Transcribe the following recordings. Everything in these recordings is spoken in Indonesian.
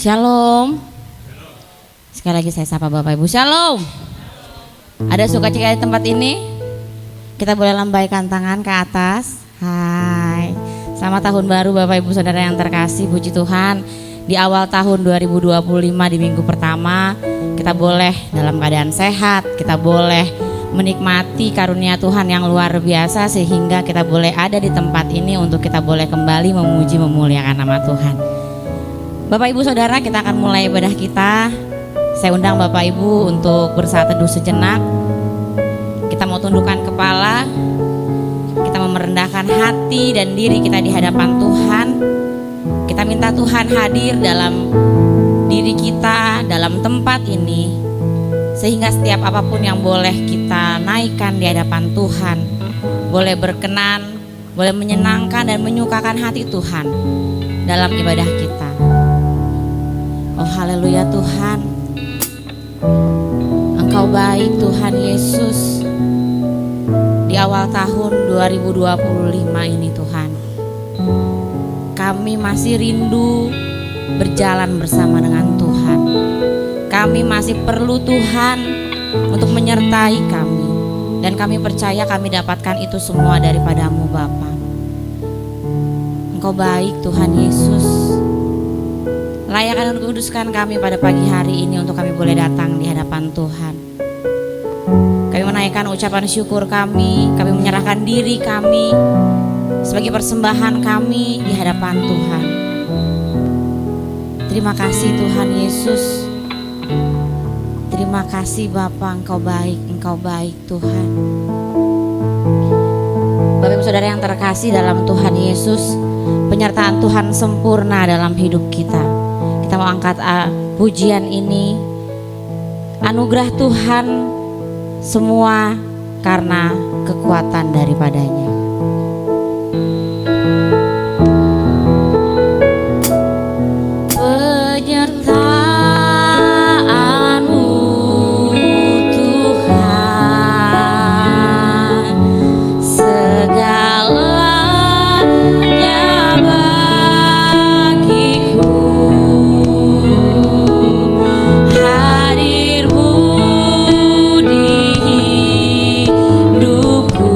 Shalom. Sekali lagi saya sapa Bapak Ibu. Shalom. Ada sukacita di tempat ini? Kita boleh lambaikan tangan ke atas. Hai. Selamat tahun baru Bapak Ibu Saudara yang terkasih. Puji Tuhan, di awal tahun 2025 di minggu pertama kita boleh dalam keadaan sehat, kita boleh menikmati karunia Tuhan yang luar biasa sehingga kita boleh ada di tempat ini untuk kita boleh kembali memuji memuliakan nama Tuhan. Bapak Ibu Saudara, kita akan mulai ibadah kita. Saya undang Bapak Ibu untuk bersaat teduh sejenak. Kita mau tundukkan kepala, kita mau merendahkan hati dan diri kita di hadapan Tuhan. Kita minta Tuhan hadir dalam diri kita, dalam tempat ini, sehingga setiap apapun yang boleh kita naikkan di hadapan Tuhan boleh berkenan, boleh menyenangkan dan menyukakan hati Tuhan dalam ibadah kita. Oh haleluya Tuhan, Engkau baik Tuhan Yesus. Di awal tahun 2025 ini Tuhan, kami masih rindu berjalan bersama dengan Tuhan. Kami masih perlu Tuhan untuk menyertai kami, dan kami percaya kami dapatkan itu semua daripada-Mu Bapa. Engkau baik Tuhan Yesus. Layak dan kuduskan kami pada pagi hari ini untuk kami boleh datang di hadapan Tuhan. Kami menaikkan ucapan syukur kami menyerahkan diri kami sebagai persembahan kami di hadapan Tuhan. Terima kasih Tuhan Yesus. Terima kasih Bapa, Engkau baik Tuhan. Bapak Ibu Saudara yang terkasih dalam Tuhan Yesus, penyertaan Tuhan sempurna dalam hidup kita. Kita mau angkat pujian ini. Anugerah Tuhan semua karena kekuatan daripadanya. Hidupku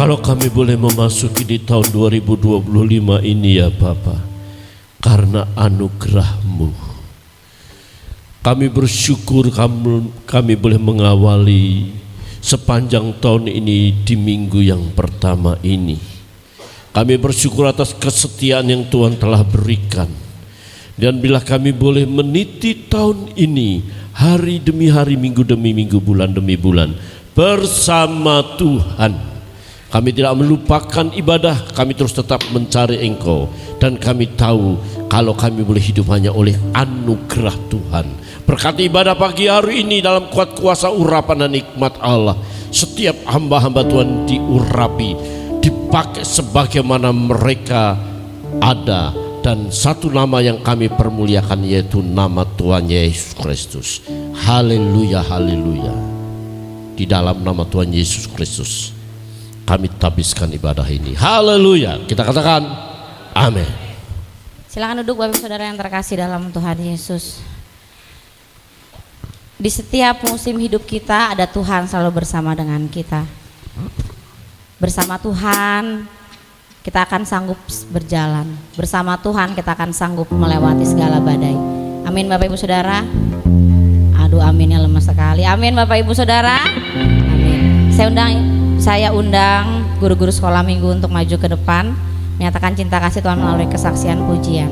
Kalau kami boleh memasuki di tahun 2025 ini ya Bapa, karena anugerah-Mu, kami bersyukur kami boleh mengawali sepanjang tahun ini di minggu yang pertama ini. Kami bersyukur atas kesetiaan yang Tuhan telah berikan. Dan bila kami boleh meniti tahun ini, hari demi hari, minggu demi minggu, bulan demi bulan, bersama Tuhan, kami tidak melupakan ibadah, kami terus tetap mencari Engkau. Dan kami tahu kalau kami boleh hidup hanya oleh anugerah Tuhan. Berkati ibadah pagi hari ini dalam kuat kuasa urapan dan nikmat Allah. Setiap hamba-hamba Tuhan diurapi, dipakai sebagaimana mereka ada. Dan satu nama yang kami permuliakan, yaitu nama Tuhan Yesus Kristus. Haleluya, haleluya. Di dalam nama Tuhan Yesus Kristus kami tabiskan ibadah ini. Haleluya. Kita katakan amin. Silakan duduk Bapak Saudara yang terkasih dalam Tuhan Yesus. Di setiap musim hidup kita ada Tuhan selalu bersama dengan kita. Bersama Tuhan kita akan sanggup berjalan. Bersama Tuhan kita akan sanggup melewati segala badai. Amin Bapak Ibu Saudara. Aduh aminnya lemas sekali. Amin Bapak Ibu Saudara. Amin. Saya undang guru-guru sekolah minggu untuk maju ke depan menyatakan cinta kasih Tuhan melalui kesaksian pujian.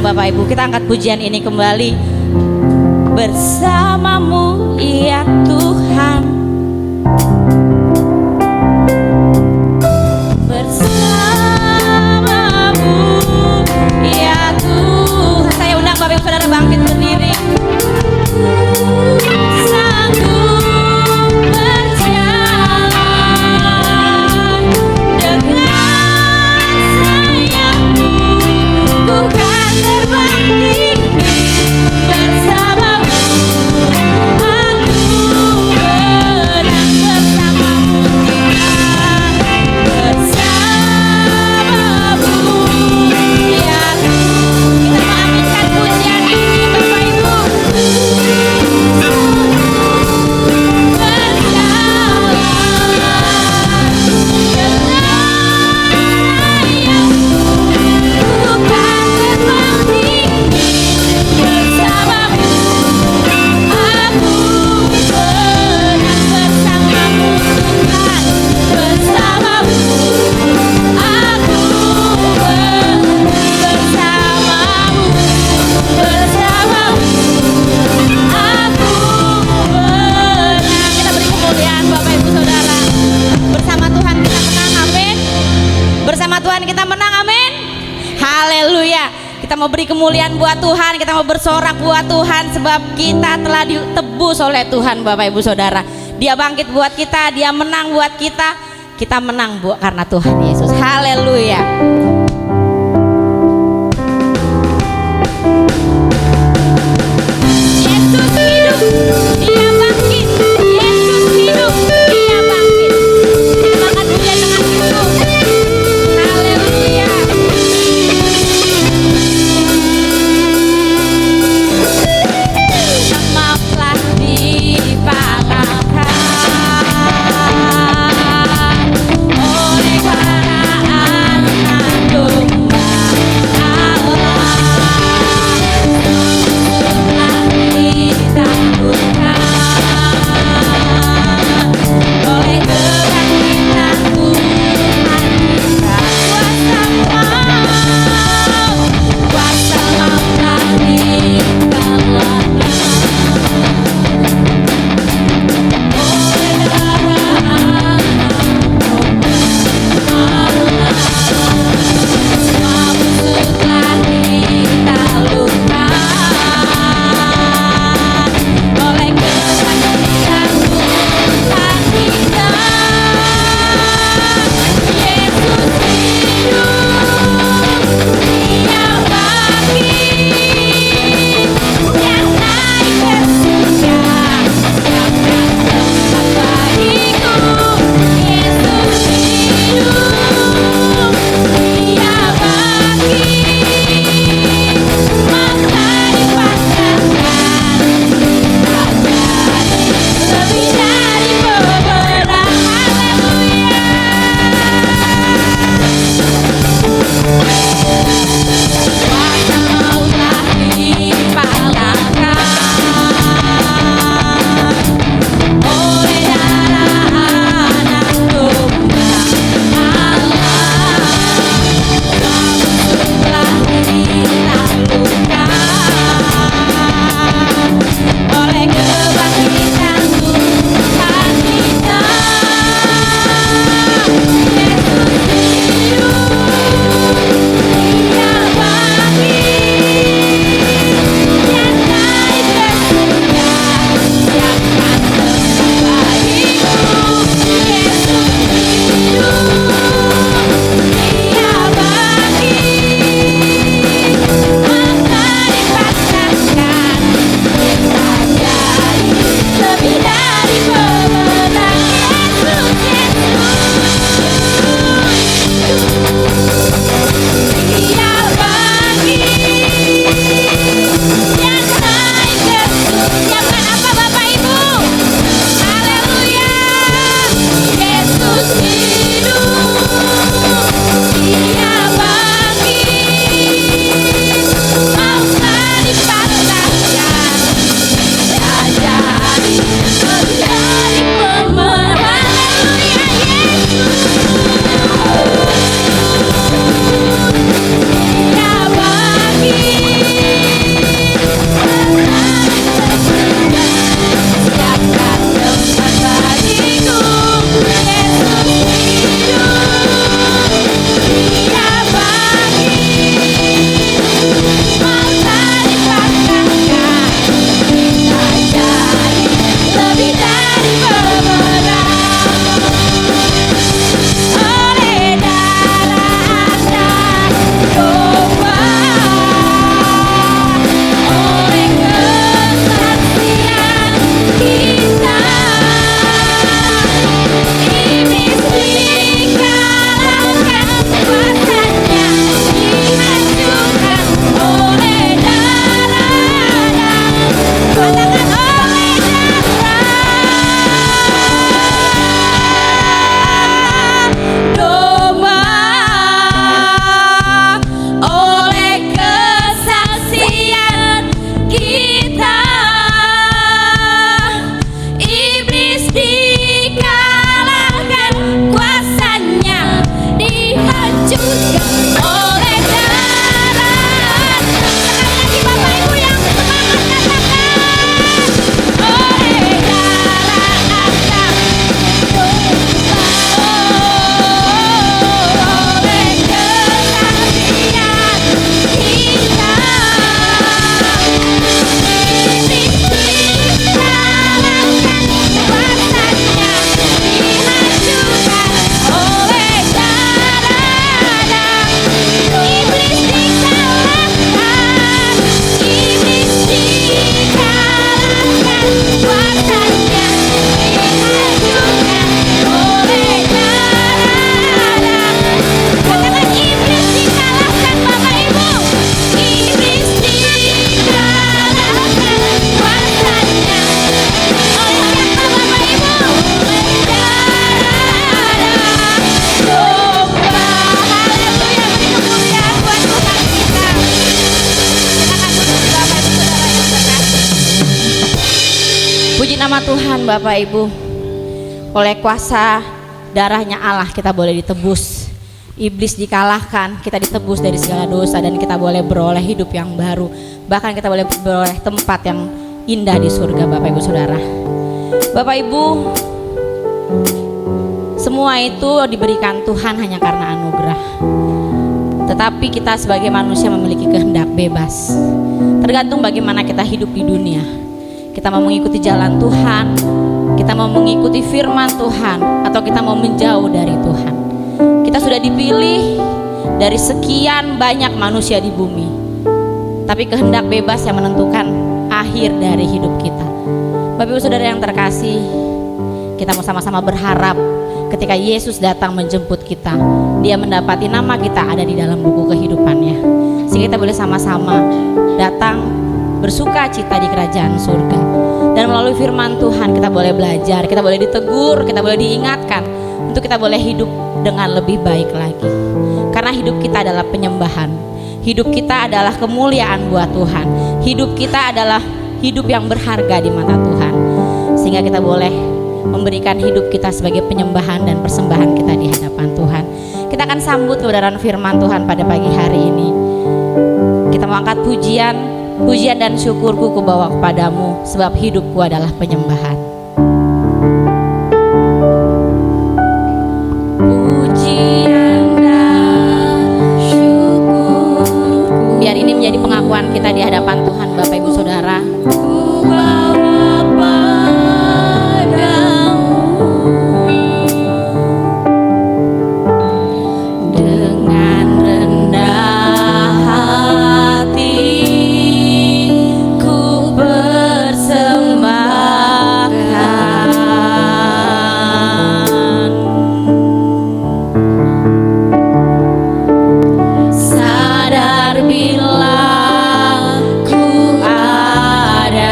Bapak Ibu. Kita angkat pujian ini kembali. Bersamamu ya Tuhan, bersamamu ya Tuhan. Saya undang Bapak Ibu Saudara bangkit berdiri. Sanggup berjalan dengan sayangmu, ku kan terbang tinggi bersamamu. Aku menang bersamamu Tuhan, bersamamu ya Tuhan. Kita mengaminkan pujian ini Bapak Ibu. Bersama Tuhan kita menang, amin. Haleluya. Kita mau beri kemuliaan buat Tuhan, kita mau bersorak buat Tuhan, sebab kita telah ditebus oleh Tuhan Bapak Ibu Saudara. Dia bangkit buat kita, dia menang buat kita. Kita menang karena Tuhan Yesus. Haleluya. Yesus hidup, dia bangkit. Yesus hidup, dia bangkit. Kita angkat pujian dengan Yesus. Haleluya. Maaflah dipatahkan oleh para anak nama Tuhan Bapak Ibu, oleh kuasa darahnya Allah kita boleh ditebus. Iblis dikalahkan, kita ditebus dari segala dosa, dan kita boleh beroleh hidup yang baru. Bahkan kita boleh beroleh tempat yang indah di surga Bapak Ibu Saudara. Bapak Ibu, semua itu diberikan Tuhan hanya karena anugerah. Tetapi kita sebagai manusia memiliki kehendak bebas. Tergantung bagaimana kita hidup di dunia. Kita mau mengikuti jalan Tuhan, kita mau mengikuti firman Tuhan, atau kita mau menjauh dari Tuhan. Kita sudah dipilih dari sekian banyak manusia di bumi, tapi kehendak bebas yang menentukan akhir dari hidup kita. Bapak Ibu Saudara yang terkasih, kita mau sama-sama berharap ketika Yesus datang menjemput kita, Dia mendapati nama kita ada di dalam buku kehidupannya, sehingga kita boleh sama-sama datang bersuka cita di kerajaan surga. Dan melalui firman Tuhan kita boleh belajar, kita boleh ditegur, kita boleh diingatkan untuk kita boleh hidup dengan lebih baik lagi. Karena hidup kita adalah penyembahan, hidup kita adalah kemuliaan buat Tuhan, hidup kita adalah hidup yang berharga di mata Tuhan. Sehingga kita boleh memberikan hidup kita sebagai penyembahan dan persembahan kita di hadapan Tuhan. Kita akan sambut kebenaran firman Tuhan pada pagi hari ini. Kita mau angkat pujian dan syukurku kubawa kepadamu, sebab hidupku adalah penyembahan. Pujian dan syukurku, biar ini menjadi pengakuan kita di hadapan Tuhan Bapak Ibu Saudara. Sadar bila ku ada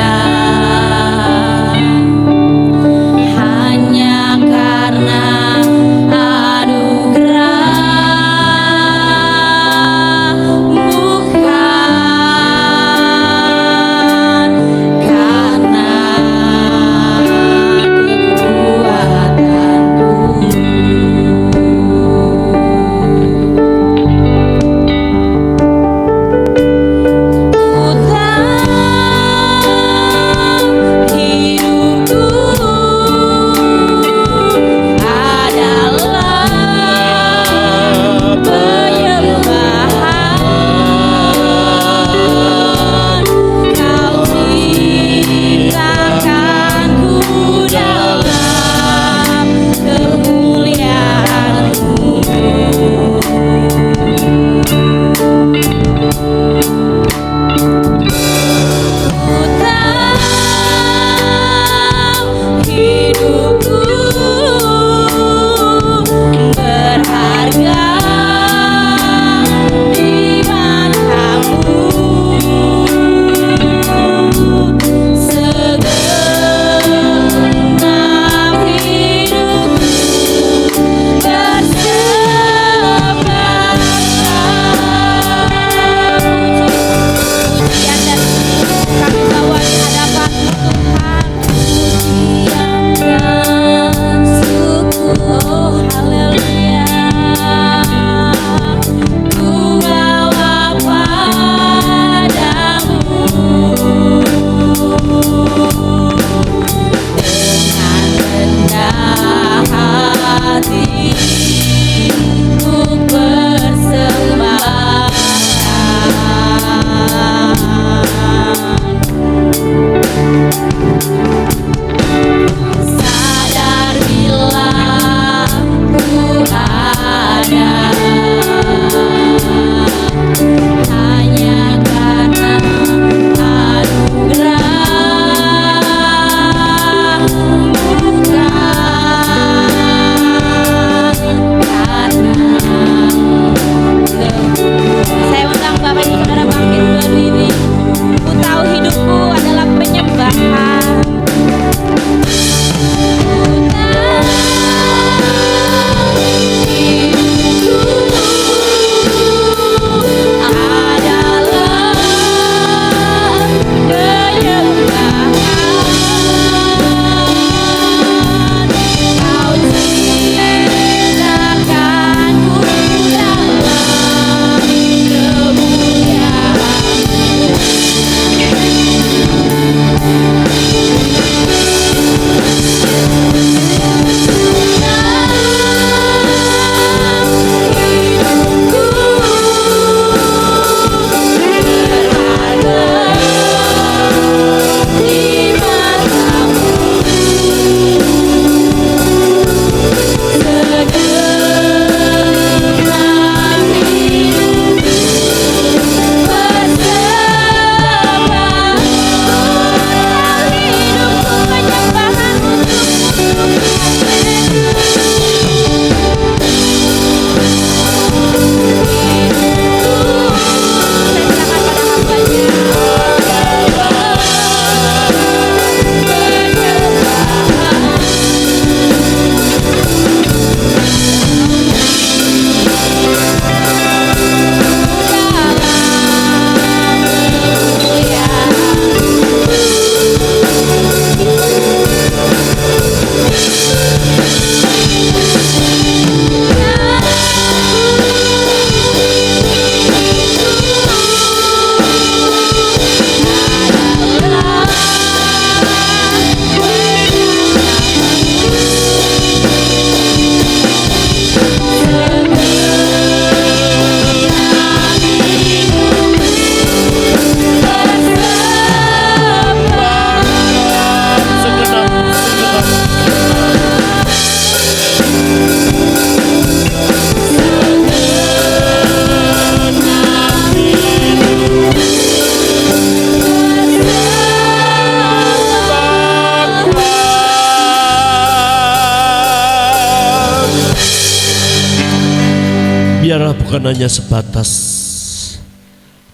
bukan hanya sebatas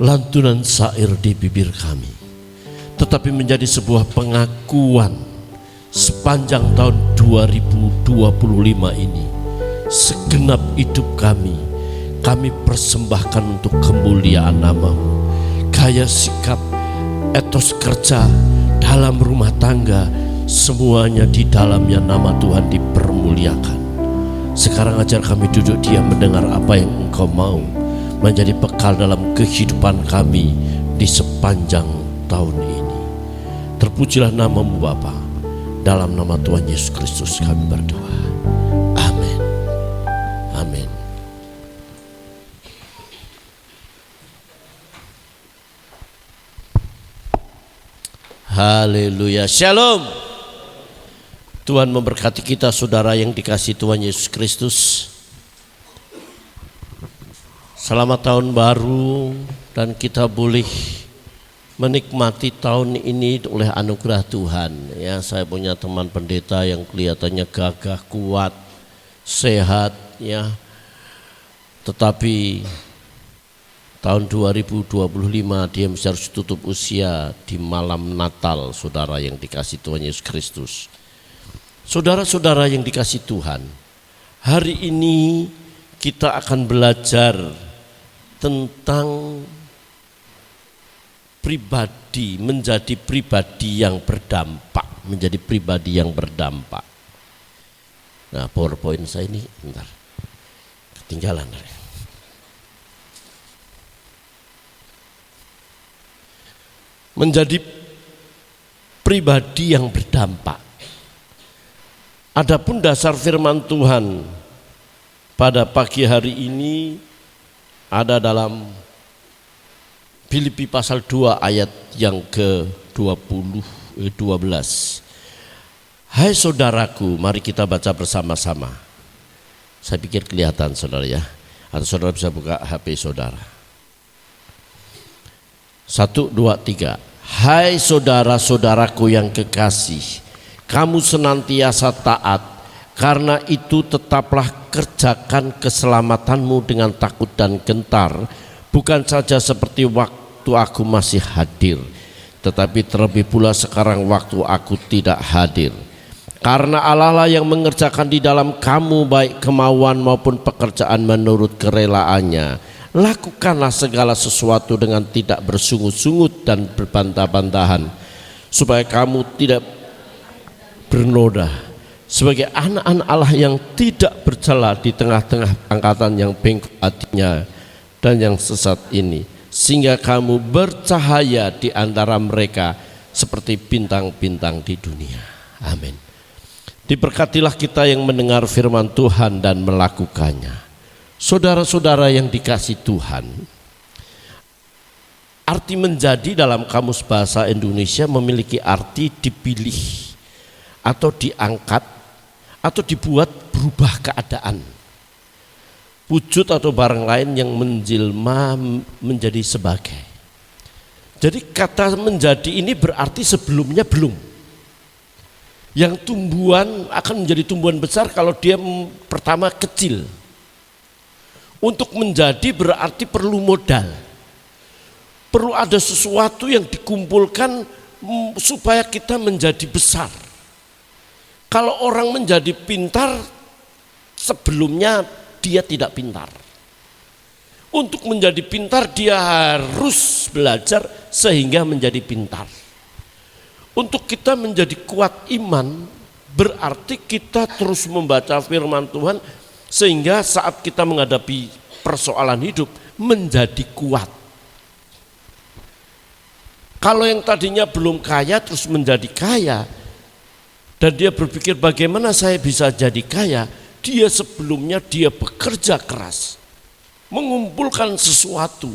lantunan syair di bibir kami, tetapi menjadi sebuah pengakuan sepanjang tahun 2025 ini. Segenap hidup kami persembahkan untuk kemuliaan nama-Mu. Gaya sikap, etos kerja, dalam rumah tangga, semuanya di dalamnya nama Tuhan dipermuliakan. Sekarang ajar kami duduk diam mendengar apa yang Engkau mau menjadi bekal dalam kehidupan kami di sepanjang tahun ini. Terpujilah nama-Mu Bapa. Dalam nama Tuhan Yesus Kristus kami berdoa. Amin. Amin. Haleluya. Shalom. Tuhan memberkati kita saudara yang dikasihi Tuhan Yesus Kristus. Selamat tahun baru, dan kita boleh menikmati tahun ini oleh anugerah Tuhan. Ya, saya punya teman pendeta yang kelihatannya gagah, kuat, sehat, ya. Tetapi tahun 2025 dia harus tutup usia di malam Natal, saudara yang dikasihi Tuhan Yesus Kristus. Saudara-saudara yang dikasihi Tuhan, hari ini kita akan belajar tentang pribadi, menjadi pribadi yang berdampak, menjadi pribadi yang berdampak. Nah, PowerPoint saya ini bentar, ketinggalan. Menjadi pribadi yang berdampak. Adapun dasar firman Tuhan pada pagi hari ini ada dalam Filipi pasal 2 ayat yang ke-12. Hai saudaraku, mari kita baca bersama-sama. Saya pikir kelihatan saudara ya. Atau saudara bisa buka HP saudara. 1, 2, 3. Hai saudara-saudaraku yang kekasih, kamu senantiasa taat, karena itu tetaplah kerjakan keselamatanmu dengan takut dan gentar, bukan saja seperti waktu aku masih hadir, tetapi terlebih pula sekarang waktu aku tidak hadir. Karena Allah lah yang mengerjakan di dalam kamu baik kemauan maupun pekerjaan menurut kerelaannya. Lakukanlah segala sesuatu dengan tidak bersungut-sungut dan berbantah-bantahan, supaya kamu tidak bernoda sebagai anak-anak Allah yang tidak bercela di tengah-tengah angkatan yang bengkok hatinya dan yang sesat ini, sehingga kamu bercahaya di antara mereka seperti bintang-bintang di dunia. Amin. Diberkatilah kita yang mendengar firman Tuhan dan melakukannya. Saudara-saudara yang dikasihi Tuhan, arti menjadi dalam Kamus Bahasa Indonesia memiliki arti dipilih atau diangkat atau dibuat berubah keadaan, wujud atau barang lain yang menjelma menjadi sebagai. Jadi kata menjadi ini berarti sebelumnya belum. Yang tumbuhan akan menjadi tumbuhan besar kalau dia pertama kecil. Untuk menjadi berarti perlu modal, perlu ada sesuatu yang dikumpulkan supaya kita menjadi besar. Kalau orang menjadi pintar, sebelumnya dia tidak pintar. Untuk menjadi pintar dia harus belajar sehingga menjadi pintar. Untuk kita menjadi kuat iman berarti kita terus membaca firman Tuhan, sehingga saat kita menghadapi persoalan hidup menjadi kuat. Kalau yang tadinya belum kaya terus menjadi kaya, dan dia berpikir bagaimana saya bisa jadi kaya, dia sebelumnya dia bekerja keras, mengumpulkan sesuatu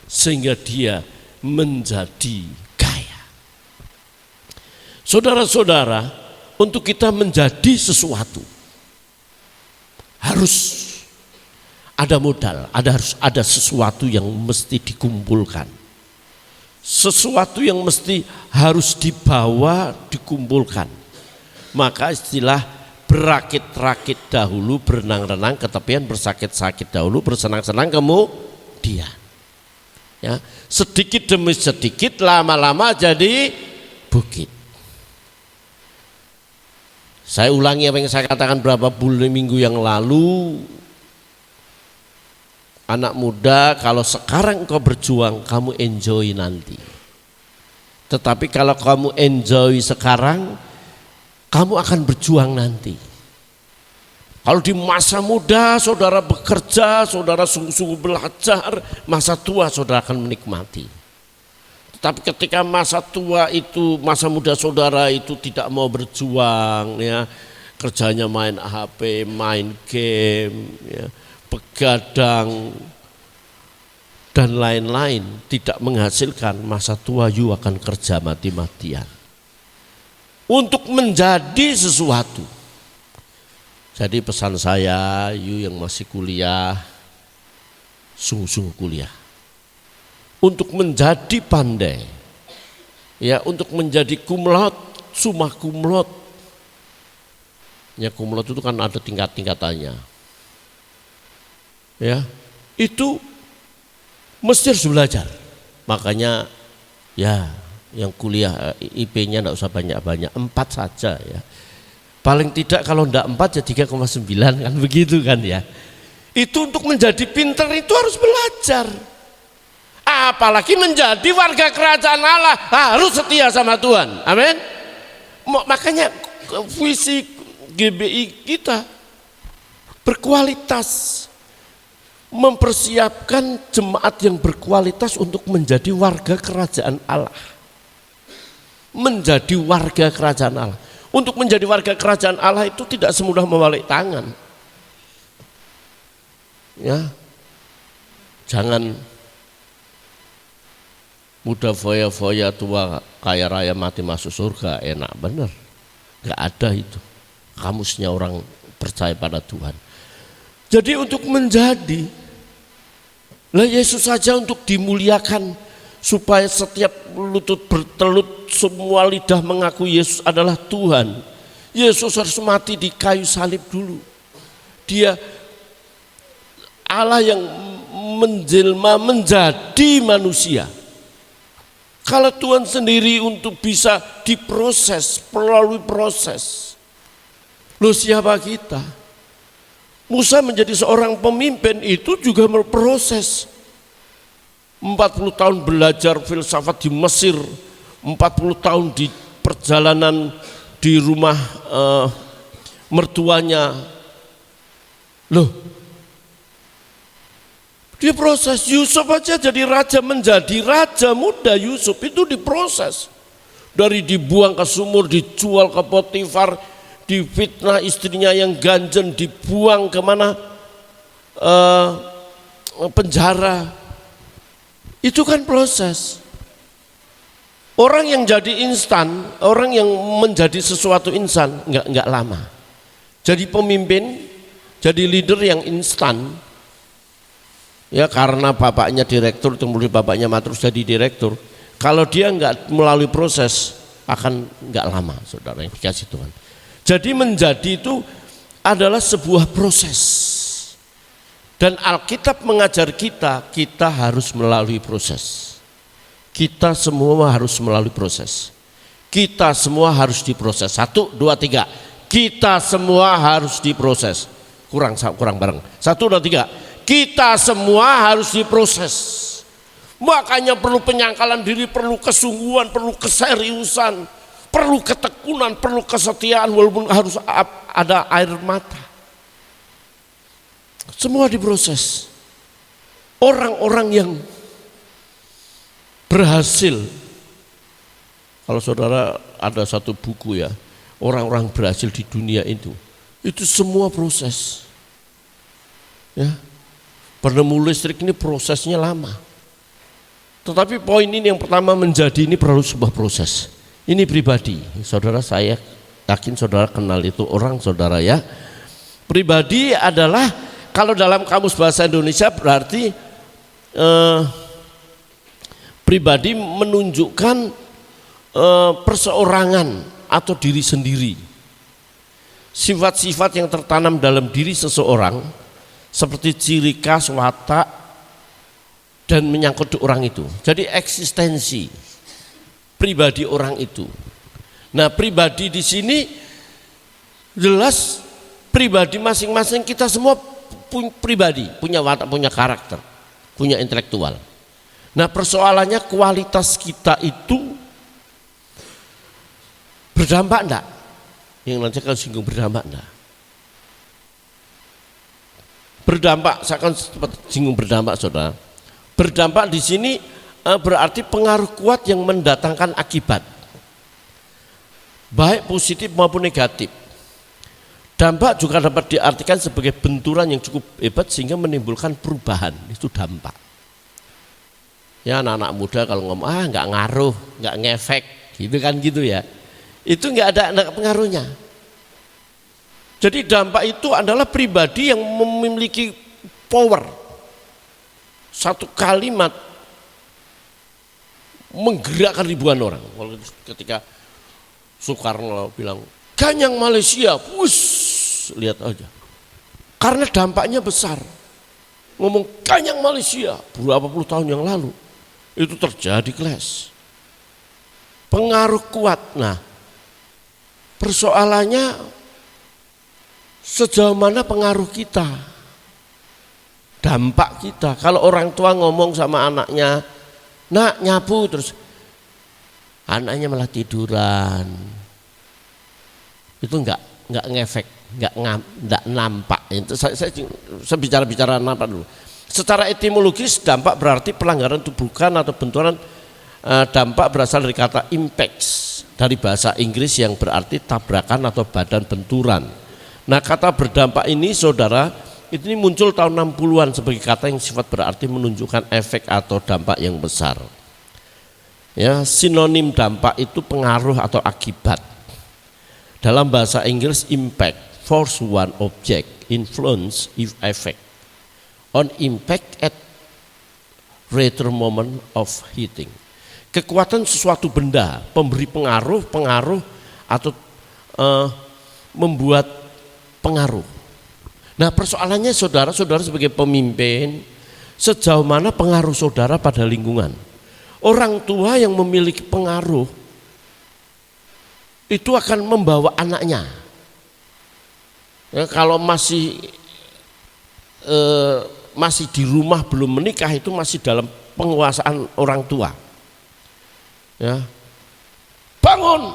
sehingga dia menjadi kaya. Saudara-saudara, untuk kita menjadi sesuatu harus ada modal, harus ada sesuatu yang mesti dikumpulkan, sesuatu yang mesti harus dibawa, dikumpulkan. Maka istilah berakit-rakit dahulu, berenang-renang ke tepian, bersakit-sakit dahulu, bersenang-senang kemudian. Ya, sedikit demi sedikit, lama-lama jadi bukit. Saya ulangi apa yang saya katakan berapa bulan minggu yang lalu. Anak muda, kalau sekarang engkau berjuang, kamu enjoy nanti. Tetapi kalau kamu enjoy sekarang, kamu akan berjuang nanti. Kalau di masa muda saudara bekerja, saudara sungguh-sungguh belajar, masa tua saudara akan menikmati. Tetapi ketika masa tua itu, masa muda saudara itu tidak mau berjuang, ya, kerjanya main HP, main game, ya, begadang dan lain-lain, tidak menghasilkan, masa tua you akan kerja mati-matian untuk menjadi sesuatu. Jadi pesan saya, you yang masih kuliah, sungguh-sungguh kuliah untuk menjadi pandai, ya, untuk menjadi kumlot, summa kumlot. Ya, kumlot itu kan ada tingkat-tingkatannya. Ya, itu mesti harus belajar. Makanya ya, yang kuliah IP-nya enggak usah banyak-banyak, 4 saja ya. Paling tidak kalau enggak 4 ya 3,9 kan, begitu kan ya. Itu untuk menjadi pintar itu harus belajar. Apalagi menjadi warga kerajaan Allah harus setia sama Tuhan. Amin. Makanya visi GBI kita berkualitas, mempersiapkan jemaat yang berkualitas untuk menjadi warga kerajaan Allah. Menjadi warga kerajaan Allah. Untuk menjadi warga kerajaan Allah itu tidak semudah membalik tangan. Ya. Jangan muda foya-foya, tua kaya raya mati masuk surga, enak bener. Gak ada itu. Kamusnya orang percaya pada Tuhan. Jadi untuk menjadi, lah Yesus saja untuk dimuliakan, supaya setiap lutut bertelut, semua lidah mengaku Yesus adalah Tuhan. Yesus harus mati di kayu salib dulu. Dia Allah yang menjelma menjadi manusia. Kalau Tuhan sendiri untuk bisa diproses, melalui proses, loh siapa kita? Musa menjadi seorang pemimpin itu juga berproses. 40 tahun belajar filsafat di Mesir, 40 tahun di perjalanan di rumah mertuanya. Loh, dia proses. Yusuf aja jadi raja, menjadi raja muda Yusuf itu diproses. Dari dibuang ke sumur, dijual ke Potifar, difitnah istrinya yang ganjen, dibuang kemana, penjara. Itu kan proses. Orang yang jadi instan, orang yang menjadi sesuatu instan enggak lama. Jadi pemimpin, jadi leader yang instan, ya karena bapaknya direktur, kemudian bapaknya terus jadi direktur. Kalau dia enggak melalui proses akan enggak lama, saudara yang dikasih Tuhan. Jadi menjadi itu adalah sebuah proses. Dan Alkitab mengajar kita harus melalui proses. Kita semua harus melalui proses. Kita semua harus diproses. 1, 2, 3. Kita semua harus diproses. Kurang bareng. 1, 2, 3. Kita semua harus diproses. Makanya perlu penyangkalan diri, perlu kesungguhan, perlu keseriusan, perlu ketekunan, perlu kesetiaan, walaupun harus ada air mata. Semua diproses. Orang-orang yang berhasil, kalau saudara ada satu buku ya, orang-orang berhasil di dunia itu semua proses. Ya, penemu listrik ini prosesnya lama. Tetapi poin ini yang pertama, menjadi ini perlu sebuah proses. Ini pribadi, saudara, saya yakin saudara kenal itu orang, saudara ya. Pribadi adalah, kalau dalam kamus bahasa Indonesia berarti pribadi menunjukkan perseorangan atau diri sendiri. sifat-sifat yang tertanam dalam diri seseorang seperti ciri khas, watak, dan menyangkut di orang itu. Jadi eksistensi pribadi orang itu. Nah, pribadi di sini jelas pribadi masing-masing kita semua punya pribadi, punya watak, punya karakter, punya intelektual. Nah, persoalannya kualitas kita itu berdampak enggak? Yang nanti kalau singgung berdampak enggak? Berdampak, saya akan singgung berdampak, saudara. Berdampak di sini berarti pengaruh kuat yang mendatangkan akibat, baik positif maupun negatif. Dampak juga dapat diartikan sebagai benturan yang cukup hebat sehingga menimbulkan perubahan, itu dampak. Ya, anak-anak muda kalau ngomong nggak ngaruh, nggak ngefek, gitu kan gitu ya. Itu nggak ada pengaruhnya. Jadi dampak itu adalah pribadi yang memiliki power. Satu kalimat menggerakkan ribuan orang. Ketika Soekarno bilang Ganyang Malaysia, lihat aja. Karena dampaknya besar. Ngomong Ganyang Malaysia berapa puluh tahun yang lalu, itu terjadi clash. Pengaruh kuat. Nah, persoalannya sejauh mana pengaruh kita, dampak kita. Kalau orang tua ngomong sama anaknya, nak nyapu, terus anaknya malah tiduran, itu enggak ngefek, enggak nampak. Itu saya bicara nampak dulu. Secara etimologis dampak berarti pelanggaran tubuhkan atau benturan. Dampak berasal dari kata impacts dari bahasa Inggris yang berarti tabrakan atau badan benturan. Nah, kata berdampak ini, saudara, ini muncul tahun 60-an sebagai kata yang sifat berarti menunjukkan efek atau dampak yang besar. Ya, sinonim dampak itu pengaruh atau akibat. Dalam bahasa Inggris, impact, force one object, influence, if effect, on impact at later moment of hitting. Kekuatan sesuatu benda, pemberi pengaruh atau membuat pengaruh. Nah, persoalannya saudara sebagai pemimpin, sejauh mana pengaruh saudara pada lingkungan? Orang tua yang memiliki pengaruh itu akan membawa anaknya. Ya, kalau masih di rumah belum menikah, itu masih dalam penguasaan orang tua. Ya, bangun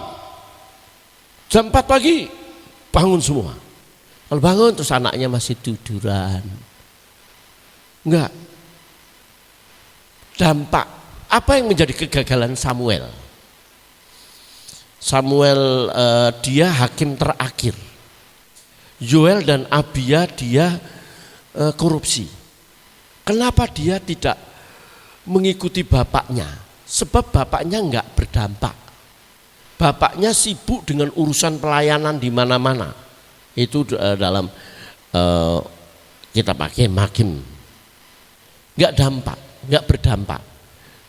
jam 4 pagi, bangun semua. Kalau bangun terus anaknya masih tiduran, enggak. Dampak apa yang menjadi kegagalan Samuel? Dia hakim terakhir. Yoel dan Abia dia korupsi. Kenapa dia tidak mengikuti bapaknya? Sebab bapaknya enggak berdampak. Bapaknya sibuk dengan urusan pelayanan di mana-mana. Itu dalam kita pakai makin enggak dampak, enggak berdampak.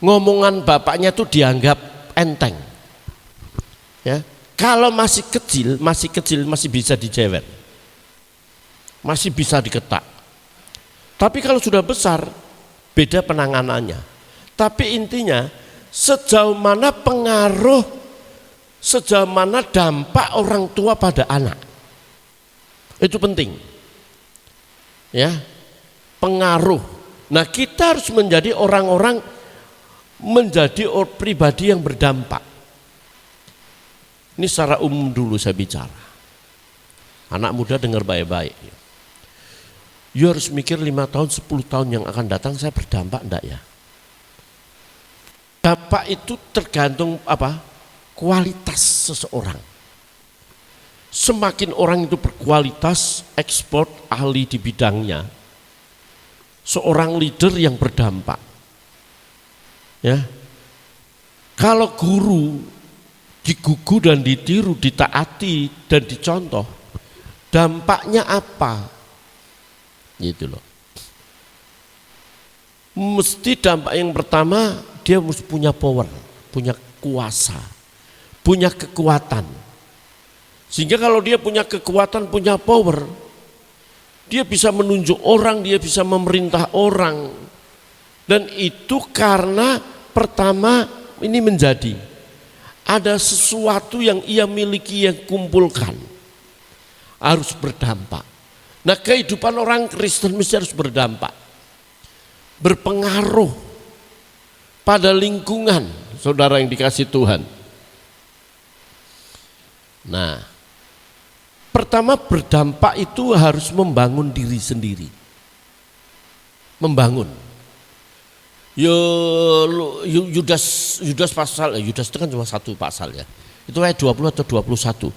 Ngomongan bapaknya itu dianggap enteng. Ya, kalau masih kecil masih bisa dijewer, masih bisa diketak. Tapi kalau sudah besar, beda penanganannya. Tapi intinya, sejauh mana pengaruh, sejauh mana dampak orang tua pada anak, itu penting. Ya, pengaruh. Nah, kita harus menjadi orang-orang, menjadi pribadi yang berdampak. Ini secara umum dulu saya bicara. Anak muda dengar baik-baik. You harus mikir 5 tahun, 10 tahun yang akan datang saya berdampak enggak ya? Dampak itu tergantung apa? Kualitas seseorang. Semakin orang itu berkualitas, ekspor, ahli di bidangnya, seorang leader yang berdampak. Ya, kalau guru digugu dan ditiru, ditaati dan dicontoh, dampaknya apa? Gitu loh. Mesti dampak yang pertama, dia mesti punya power, punya kuasa, punya kekuatan. Sehingga kalau dia punya kekuatan, punya power, dia bisa menunjuk orang, dia bisa memerintah orang. Dan itu karena pertama ini menjadi ada sesuatu yang ia miliki, yang kumpulkan, harus berdampak. Nah, kehidupan orang Kristen mesti harus berdampak, berpengaruh pada lingkungan saudara yang dikasih Tuhan. Nah, pertama berdampak itu harus membangun diri sendiri. Membangun. Yudas pasal, Yudas itu kan cuma satu pasal ya. Itu ayat 20 atau 21.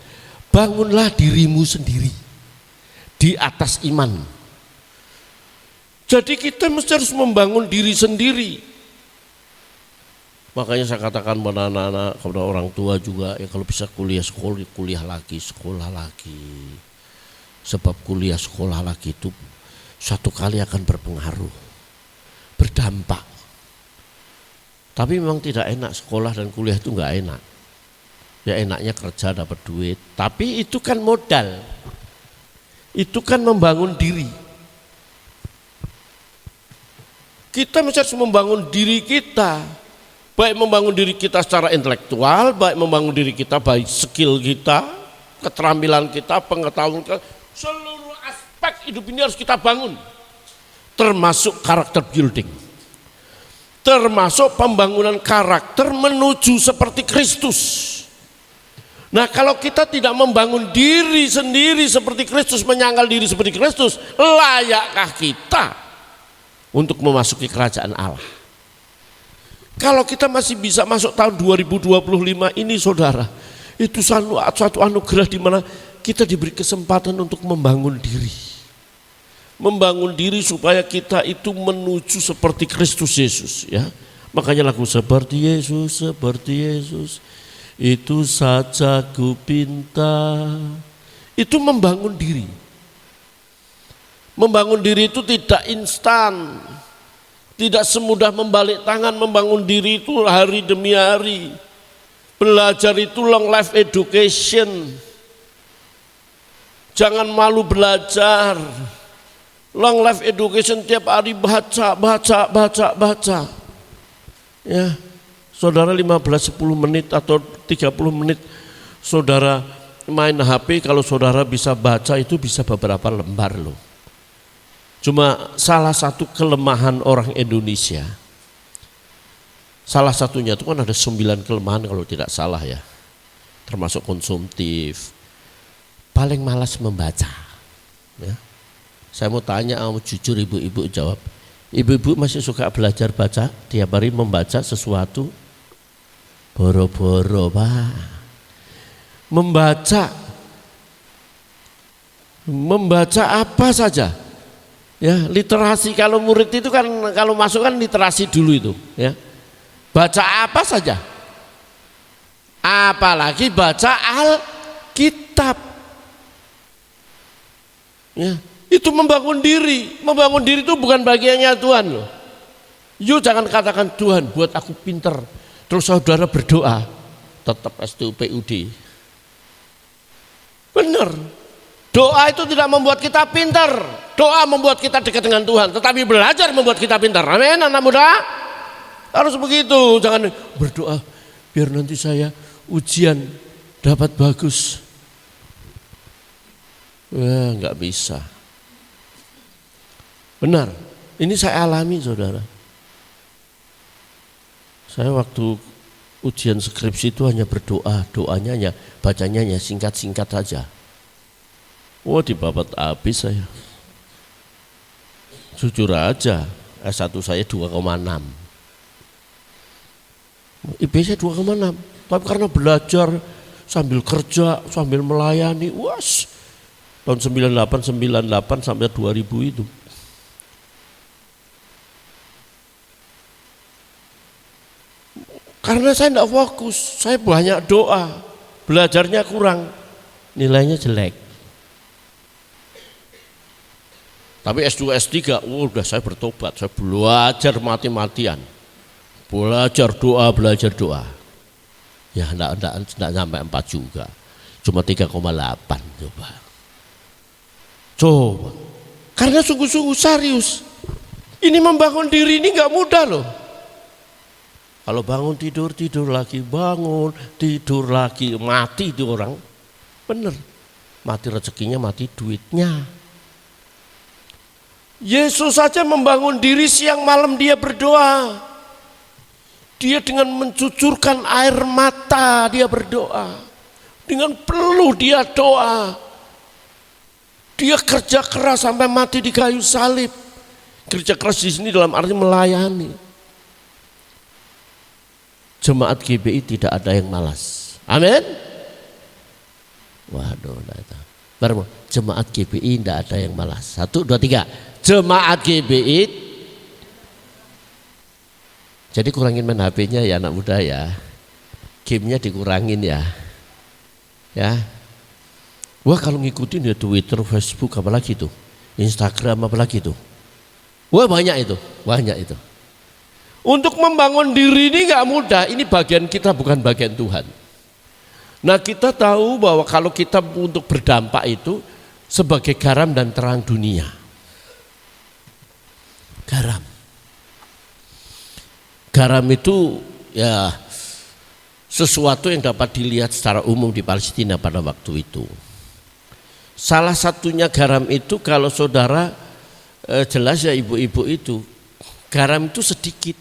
Bangunlah dirimu sendiri di atas iman. Jadi kita mesti harus membangun diri sendiri. Makanya saya katakan pada anak-anak, kepada orang tua juga, ya kalau bisa kuliah lagi, sekolah lagi. Sebab kuliah sekolah lagi itu suatu kali akan berpengaruh, berdampak. Tapi memang tidak enak, sekolah dan kuliah itu enggak enak. Ya enaknya kerja dapat duit, tapi itu kan modal. Itu kan membangun diri. Kita mesti harus membangun diri kita. Baik membangun diri kita secara intelektual, baik membangun diri kita, baik skill kita, keterampilan kita, pengetahuan kita, seluruh aspek hidup ini harus kita bangun. Termasuk karakter building, termasuk pembangunan karakter menuju seperti Kristus. Nah, kalau kita tidak membangun diri sendiri seperti Kristus, menyangkal diri seperti Kristus, layakkah kita untuk memasuki kerajaan Allah? Kalau kita masih bisa masuk tahun 2025 ini saudara, itu suatu anugerah di mana kita diberi kesempatan untuk membangun diri. Membangun diri supaya kita itu menuju seperti Kristus Yesus ya. Makanya lagu seperti Yesus, itu saja ku pinta. Itu membangun diri. Membangun diri itu tidak instan. Tidak semudah membalik tangan. Membangun diri itu hari demi hari. Belajar itu long life education. Jangan malu belajar. Long life education tiap hari baca. Ya, saudara 15-10 menit atau 30 menit saudara main HP, kalau saudara bisa baca itu bisa beberapa lembar loh. Cuma salah satu kelemahan orang Indonesia, salah satunya itu kan ada 9 kelemahan kalau tidak salah ya, termasuk konsumtif, paling malas membaca ya. Saya mau tanya, jujur ibu-ibu jawab, ibu-ibu masih suka belajar baca, tiap hari membaca sesuatu? Boro-boro Pak. Membaca apa saja? Ya, literasi, kalau murid itu kan kalau masuk kan literasi dulu itu, ya. Baca apa saja? Apalagi baca Alkitab. Ya, itu membangun diri. Membangun diri itu bukan bagiannya Tuhan loh. You jangan katakan Tuhan buat aku pinter. Terus saudara berdoa tetap STUPUD. Benar. Doa itu tidak membuat kita pintar. Doa membuat kita dekat dengan Tuhan. Tetapi belajar membuat kita pintar. Amin anak muda. Harus begitu. Jangan berdoa biar nanti saya ujian dapat bagus. Enggak bisa. Benar. Ini saya alami saudara. Saya waktu ujian skripsi itu hanya berdoa. Doanya hanya, bacanya hanya singkat-singkat saja. Wah, dibabat habis saya. Jujur aja, S1 saya 2,6. IB saya 2,6. Tapi karena belajar sambil kerja, sambil melayani, tahun 98 sampai 2000 itu. Karena saya tidak fokus, saya banyak doa, belajarnya kurang, nilainya jelek. Tapi S2, S3, udah saya bertobat, saya belajar mati-matian. Belajar doa. Ya enggak sampai 4 juga. cuma 3,8 coba. Coba. Karena sungguh-sungguh serius. Ini membangun diri ini nggak mudah loh. Kalau bangun tidur, tidur lagi, bangun, tidur lagi, mati itu orang. Bener. Mati rezekinya, mati duitnya. Yesus saja membangun diri siang malam dia berdoa. Dia dengan mencucurkan air mata dia berdoa. Dengan peluh dia doa. Dia kerja keras sampai mati di kayu salib. Kerja keras di sini dalam arti melayani. Jemaat GBI tidak ada yang malas. Amin. Waduh, baru jemaat GBI tidak ada yang malas. 1, 2, 3. Jemaat GBI. Jadi kurangin main HP-nya ya anak muda ya. Game-nya dikurangin ya. Ya. Wah kalau ngikutin ya Twitter, Facebook apalagi itu. Instagram apalagi itu. Wah banyak itu. Untuk membangun diri ini gak mudah. Ini bagian kita bukan bagian Tuhan. Nah kita tahu bahwa kalau kita untuk berdampak itu sebagai garam dan terang dunia. Garam itu ya sesuatu yang dapat dilihat secara umum di Palestina pada waktu itu. Salah satunya garam itu kalau saudara jelas ya ibu-ibu itu, garam itu sedikit.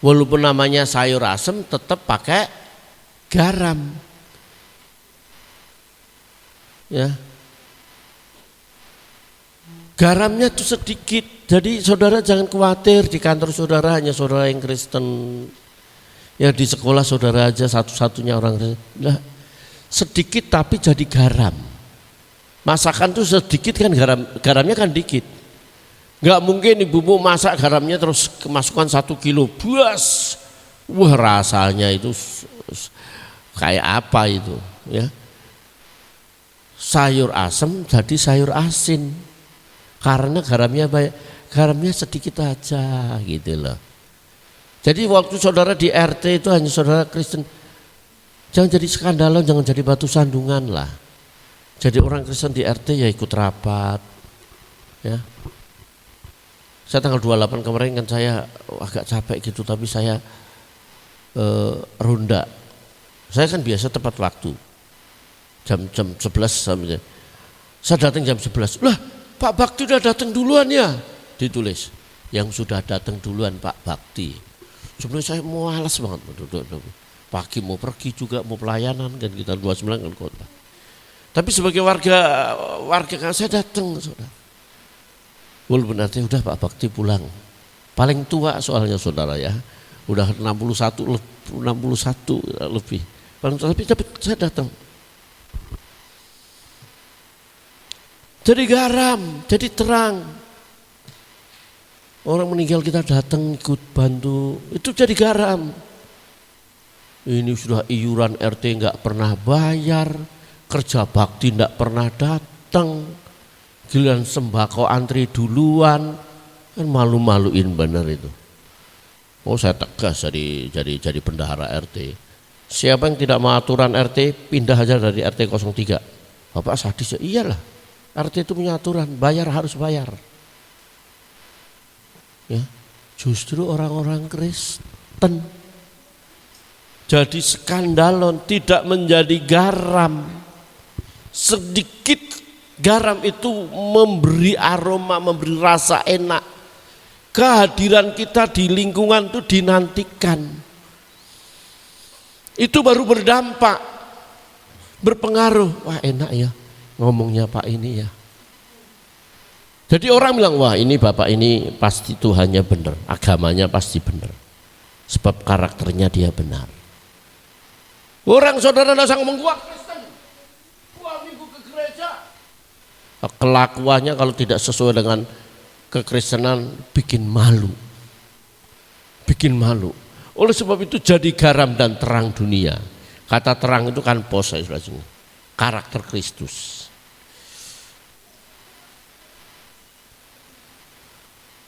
Walaupun namanya sayur asem tetap pakai garam. Ya. Garamnya itu sedikit. Jadi saudara jangan khawatir di kantor saudara hanya saudara yang Kristen. Ya di sekolah saudara aja satu-satunya orang Kristen. Nah, sedikit tapi jadi garam. Masakan itu sedikit kan garamnya kan dikit. Enggak mungkin ibumu masak garamnya terus kemasukan 1 kilo. Buas. Wah rasanya itu kayak apa itu ya. Sayur asem jadi sayur asin. Karena garamnya sedikit aja gitu loh. Jadi waktu saudara di RT itu hanya saudara Kristen. Jangan jadi skandalon, jangan jadi batu sandungan lah. Jadi orang Kristen di RT ya ikut rapat. Ya. Saya tanggal 28 kemarin kan saya agak capek gitu tapi saya ronda. Saya kan biasa tepat waktu. Jam 11 sampai. Saya datang jam 11. Lah, Pak Bakti udah datang duluan ya. Ditulis. Yang sudah datang duluan Pak Bakti. Sebenarnya saya malas banget. Pagi mau pergi juga mau pelayanan kan kita 29 kan kota. Tapi sebagai warga kan saya datang saudara. Walaupun nanti udah Pak Bakti pulang. Paling tua soalnya saudara ya. Udah 61 lebih. Paling tua, tapi saya datang. Jadi garam, jadi terang. Orang meninggal kita datang ikut bantu, itu jadi garam. Ini sudah iuran RT nggak pernah bayar, kerja bakti nggak pernah datang, giliran sembako antri duluan, kan malu-maluin bener itu. Oh saya tegas jadi bendahara RT. Siapa yang tidak mau aturan RT pindah aja dari RT 03. Bapak sadis ya, iyalah. RT itu punya aturan, harus bayar. Ya, justru orang-orang Kristen jadi skandalon, tidak menjadi garam. Sedikit garam itu memberi aroma, memberi rasa enak. Kehadiran kita di lingkungan itu dinantikan. Itu baru berdampak, berpengaruh. Wah enak ya ngomongnya Pak ini ya. Jadi orang bilang wah ini Bapak ini pasti Tuhannya benar, agamanya pasti benar. Sebab karakternya dia benar. Orang saudara datang ngomong gua Kristen, gua minggu ke gereja. Kelakuannya kalau tidak sesuai dengan kekristenan bikin malu. Bikin malu. Oleh sebab itu jadi garam dan terang dunia. Kata terang itu kan pos, karakter Kristus.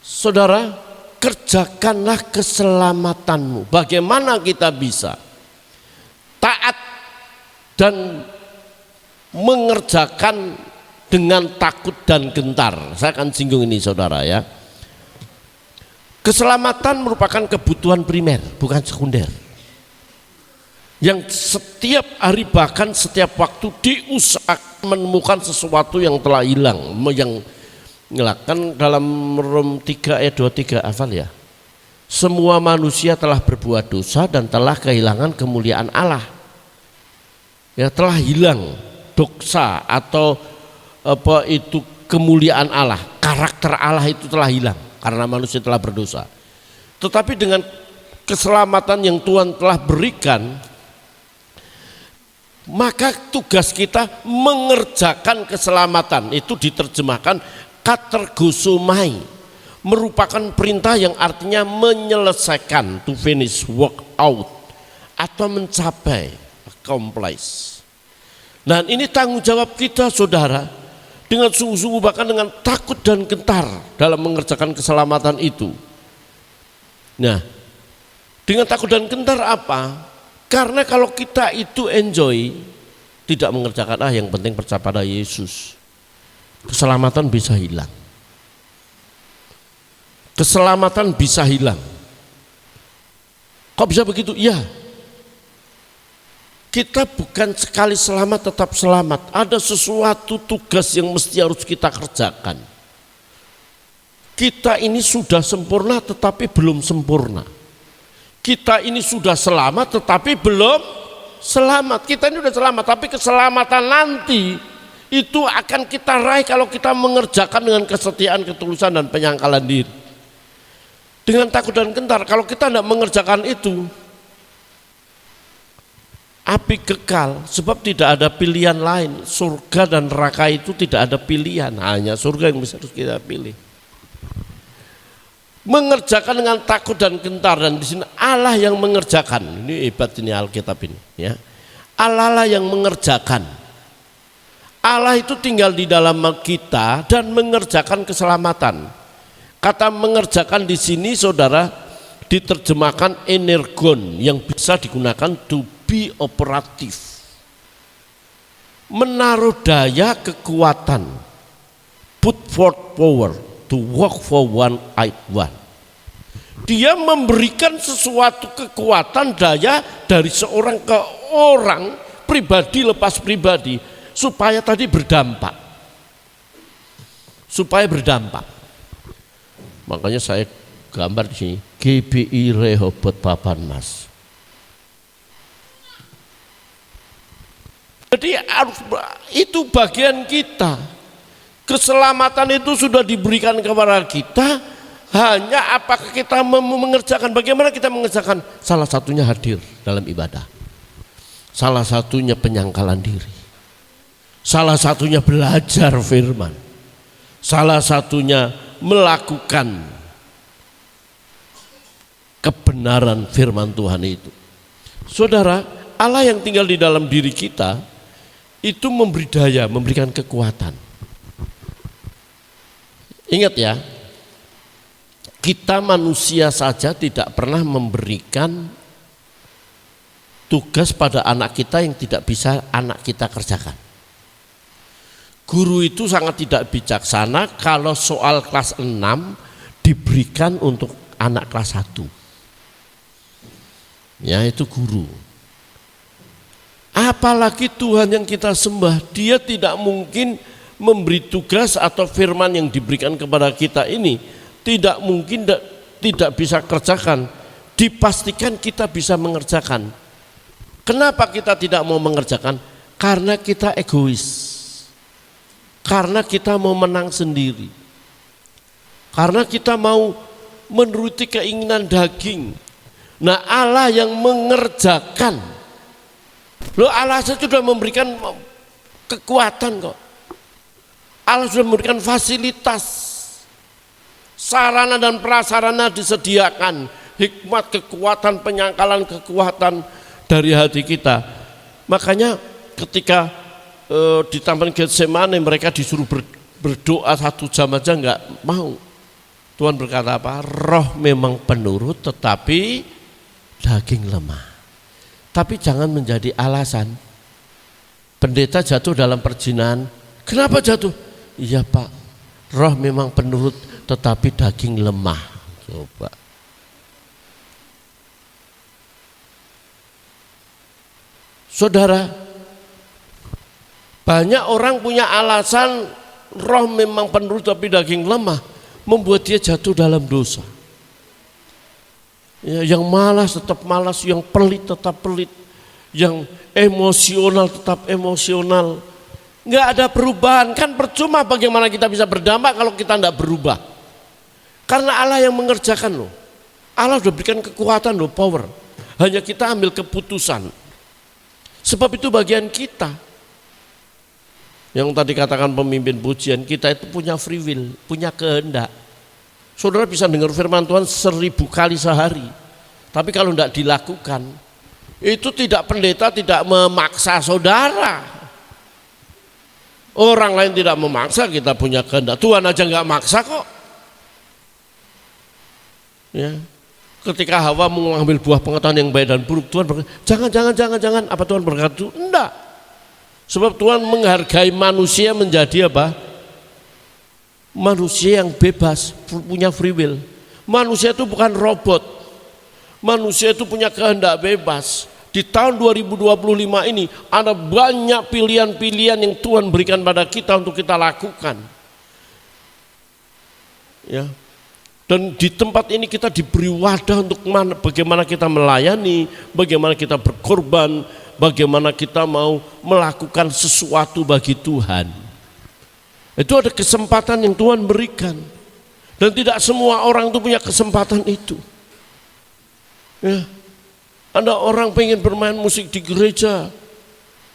Saudara, kerjakanlah keselamatanmu. Bagaimana kita bisa taat dan mengerjakan dengan takut dan gentar. Saya akan singgung ini saudara ya. Keselamatan merupakan kebutuhan primer, bukan sekunder. Yang setiap hari bahkan setiap waktu diusahakan menemukan sesuatu yang telah hilang, yang kan dalam Rom 3 ayat 23 hafal ya. Semua manusia telah berbuat dosa dan telah kehilangan kemuliaan Allah. Ya, telah hilang dosa atau apa itu kemuliaan Allah, karakter Allah itu telah hilang karena manusia telah berdosa. Tetapi dengan keselamatan yang Tuhan telah berikan, maka tugas kita mengerjakan keselamatan. Itu diterjemahkan katergosomai, merupakan perintah yang artinya menyelesaikan, to finish, work out, atau mencapai, accomplish. Dan ini tanggung jawab kita saudara, dengan sungguh-sungguh bahkan dengan takut dan gentar dalam mengerjakan keselamatan itu. Nah, dengan takut dan gentar apa? Karena kalau kita itu enjoy, tidak mengerjakan yang penting percaya pada Yesus, keselamatan bisa hilang. Keselamatan bisa hilang. Kok bisa begitu? Ya, kita bukan sekali selamat tetap selamat. Ada sesuatu tugas yang mesti harus kita kerjakan. Kita ini sudah sempurna tetapi belum sempurna. Kita ini sudah selamat tetapi belum selamat. Kita ini sudah selamat tapi keselamatan nanti itu akan kita raih kalau kita mengerjakan dengan kesetiaan, ketulusan dan penyangkalan diri. Dengan takut dan gentar, kalau kita tidak mengerjakan itu, api kekal, sebab tidak ada pilihan lain. Surga dan neraka itu tidak ada pilihan, hanya surga yang bisa kita pilih. Mengerjakan dengan takut dan gentar, dan di sini Allah yang mengerjakan. Ini hebat ini Alkitab ini, ya. Allah lah yang mengerjakan. Allah itu tinggal di dalam kita dan mengerjakan keselamatan. Kata mengerjakan di sini saudara diterjemahkan energon, yang bisa digunakan to be operatif, menaruh daya kekuatan, put forth power, to work for one. Dia memberikan sesuatu kekuatan, daya dari seorang ke orang, pribadi lepas pribadi, supaya tadi berdampak, Makanya saya gambar di sini GBI Rehoboth Papan Mas. Jadi itu bagian kita. Keselamatan itu sudah diberikan kepada kita, hanya apakah kita mengerjakan. Bagaimana kita mengerjakan? Salah satunya hadir dalam ibadah, salah satunya penyangkalan diri, salah satunya belajar firman, salah satunya melakukan kebenaran firman Tuhan itu. Saudara, Allah yang tinggal di dalam diri kita itu memberi daya, memberikan kekuatan. Ingat ya, kita manusia saja tidak pernah memberikan tugas pada anak kita yang tidak bisa anak kita kerjakan. Guru itu sangat tidak bijaksana kalau soal kelas 6 diberikan untuk anak kelas 1. Ya, itu guru. Apalagi Tuhan yang kita sembah, Dia tidak mungkin memberi tugas atau firman yang diberikan kepada kita ini tidak mungkin tidak bisa kerjakan. Dipastikan kita bisa mengerjakan. Kenapa kita tidak mau mengerjakan? Karena kita egois. Karena kita mau menang sendiri. Karena kita mau menuruti keinginan daging. Nah, Allah yang mengerjakan. Loh, Allah sudah memberikan kekuatan kok. Allah sudah memberikan fasilitas. Sarana dan prasarana disediakan. Hikmat, kekuatan, penyangkalan, kekuatan dari hati kita. Makanya ketika di Taman Getsemane mereka disuruh berdoa 1 jam aja enggak mau. Tuhan berkata apa? Roh memang penurut tetapi daging lemah. Tapi jangan menjadi alasan. Pendeta jatuh dalam perzinahan. Kenapa jatuh? Iya Pak, roh memang penurut tetapi daging lemah. Coba. Saudara, banyak orang punya alasan roh memang penurut tapi daging lemah, membuat dia jatuh dalam dosa. Ya, yang malas tetap malas, yang pelit tetap pelit, yang emosional tetap emosional. Nggak ada perubahan, kan percuma bagaimana kita bisa berdampak kalau kita nggak berubah. Karena Allah yang mengerjakan loh. Allah sudah berikan kekuatan loh, power. Hanya kita ambil keputusan. Sebab itu bagian kita. Yang tadi katakan pemimpin pujian, kita itu punya free will, punya kehendak. Saudara bisa dengar firman Tuhan 1000 kali sehari. Tapi kalau tidak dilakukan, itu tidak, pendeta tidak memaksa saudara. Orang lain tidak memaksa, kita punya kehendak. Tuhan aja nggak maksa kok. Ya. Ketika Hawa mengambil buah pengetahuan yang baik dan buruk, Tuhan berkata, jangan. Apa Tuhan berkata itu? Enggak. Sebab Tuhan menghargai manusia menjadi apa? Manusia yang bebas, punya free will. Manusia itu bukan robot. Manusia itu punya kehendak bebas. Di tahun 2025 ini ada banyak pilihan-pilihan yang Tuhan berikan pada kita untuk kita lakukan. Ya. Dan di tempat ini kita diberi wadah untuk bagaimana kita melayani, bagaimana kita berkorban, bagaimana kita mau melakukan sesuatu bagi Tuhan. Itu ada kesempatan yang Tuhan berikan. Dan tidak semua orang itu punya kesempatan itu. Ya. Ada orang pengen bermain musik di gereja,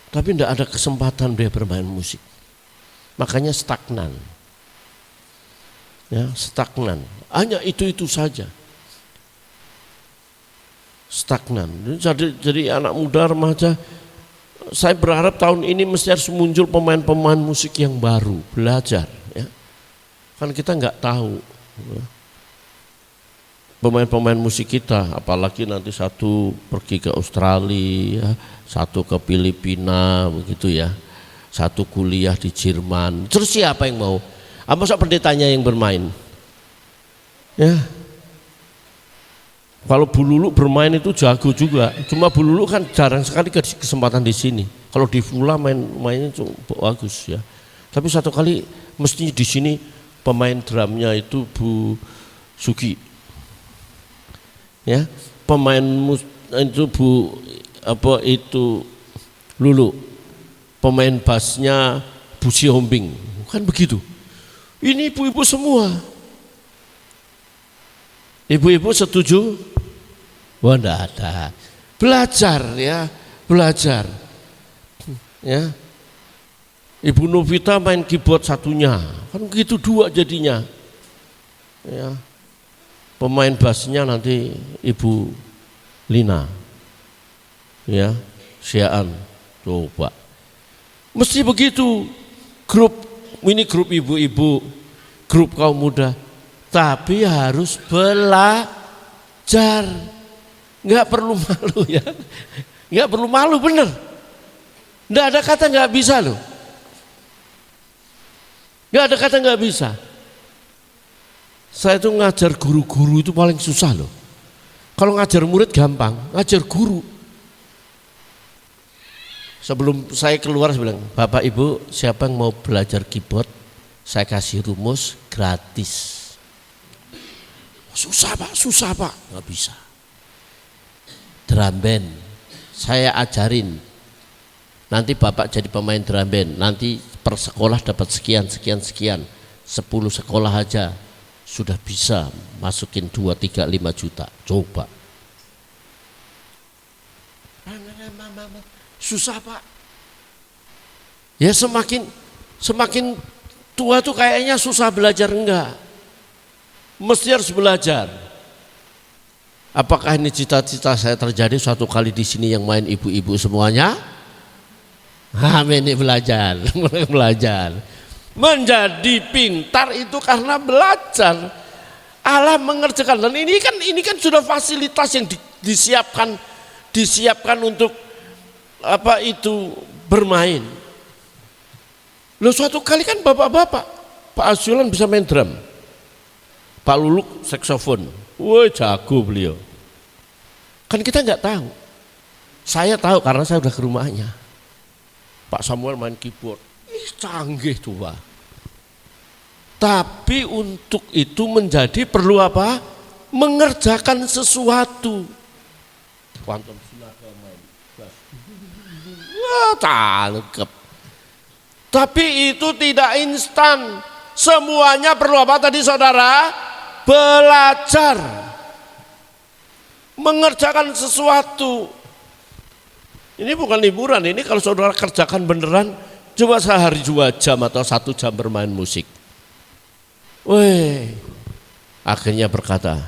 tapi tidak ada kesempatan dia bermain musik. Makanya stagnan. Ya, stagnan. Hanya itu saja. Stagnan. Jadi anak muda, remaja, saya berharap tahun ini mesti harus muncul pemain-pemain musik yang baru, belajar. Ya. Kan kita nggak tahu. Ya. Pemain-pemain musik kita, apalagi nanti satu pergi ke Australia, satu ke Filipina, begitu ya, satu kuliah di Jerman. Terus siapa yang mau? Masa pendetanya yang bermain? Ya, kalau Bu Lulu bermain itu jago juga. Cuma Bu Lulu kan jarang sekali kesempatan di sini. Kalau di Fula mainnya bagus ya. Tapi satu kali mesti di sini pemain drumnya itu Bu Sugi. Ya, pemain itu Bu Lulu, pemain bassnya Bu Siombing, kan begitu. Ini ibu-ibu semua. Ibu-ibu setuju? Wah, enggak ada. Belajar ya, belajar. Ya. Ibu Novita main keyboard satunya, kan begitu dua jadinya. Ya. Pemain bassnya nanti Ibu Lina, ya, Siaan, coba. Mesti begitu, grup ibu-ibu, grup kaum muda, tapi harus belajar, nggak perlu malu ya, nggak perlu malu bener, nggak ada kata nggak bisa loh, nggak ada kata nggak bisa. Saya itu ngajar guru-guru itu paling susah loh. Kalau ngajar murid gampang, ngajar guru. Sebelum saya keluar saya bilang, Bapak Ibu siapa yang mau belajar keyboard, saya kasih rumus gratis. Susah Pak, nggak bisa. Drum band, saya ajarin. Nanti Bapak jadi pemain drum band, nanti per sekolah dapat sekian. 10 sekolah aja. Sudah bisa masukin 2, 3, 5 juta. Coba. Susah Pak. Ya semakin tua tuh kayaknya susah belajar, enggak. Mesti harus belajar. Apakah ini cita-cita saya terjadi suatu kali di sini yang main ibu-ibu semuanya? Amin, ini belajar. Menjadi pintar itu karena belajar. Allah mengerjakan, dan ini kan sudah fasilitas yang disiapkan bermain. Loh suatu kali kan bapak-bapak, Pak Asyulan bisa main drum, Pak Luluk saksofon, wah jago beliau. Kan kita nggak tahu. Saya tahu karena saya udah ke rumahnya. Pak Samuel main keyboard, canggih tuh Pak. Tapi untuk itu menjadi perlu apa? Mengerjakan sesuatu. Kuantum Sinaga main bass. Wah, cakep. Tapi itu tidak instan. Semuanya perlu apa tadi saudara? Belajar. Mengerjakan sesuatu. Ini bukan liburan, ini kalau saudara kerjakan beneran, coba sehari 2 jam atau 1 jam bermain musik. Weh, akhirnya berkata,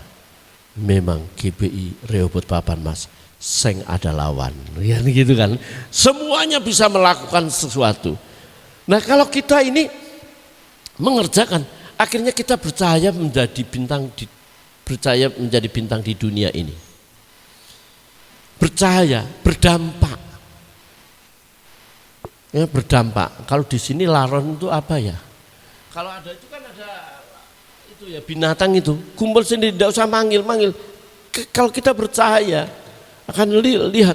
memang GBI Rehoboth Papan Mas, seng ada lawan. Ya gitu kan, semuanya bisa melakukan sesuatu. Nah kalau kita ini mengerjakan, akhirnya kita percaya menjadi bintang di dunia ini. Percaya, berdampak. Ya, berdampak. Kalau di sini laron itu apa ya? Kalau ada itu kan ada itu ya binatang itu kumpul sendiri, tidak usah manggil. Kalau kita percaya akan lihat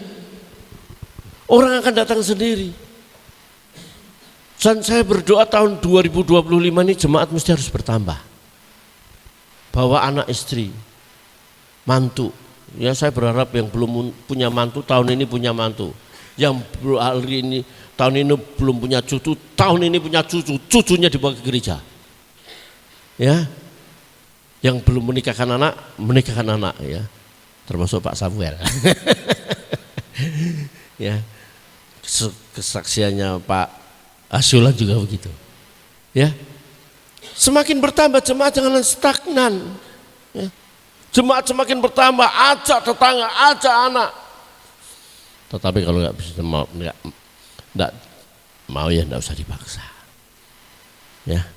orang akan datang sendiri. Dan saya berdoa tahun 2025 ini jemaat mesti harus bertambah. Bawa anak istri, mantu. Ya saya berharap yang belum punya mantu tahun ini punya mantu. Yang tahun ini belum punya cucu, tahun ini punya cucu, cucunya dibawa ke gereja. Ya. Yang belum menikahkan anak ya. Termasuk Pak Samuel. Ya. Kesaksiannya Pak Asyulan juga begitu. Ya. Semakin bertambah jemaat jangan stagnan. Ya. Jemaat semakin bertambah, ajak tetangga, ajak anak. Tetapi kalau nggak bisa mau ya nggak usah dipaksa. Ya,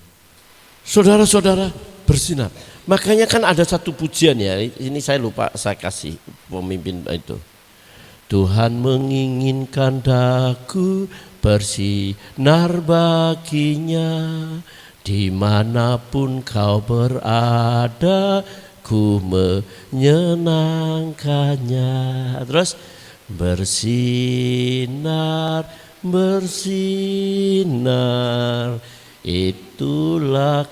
saudara-saudara bersinar. Makanya kan ada satu pujian ya. Ini saya lupa saya kasih pemimpin itu. Tuhan menginginkan daku bersinar baginya, dimanapun kau berada. Ku menyenangkannya. Terus bersinar, itulah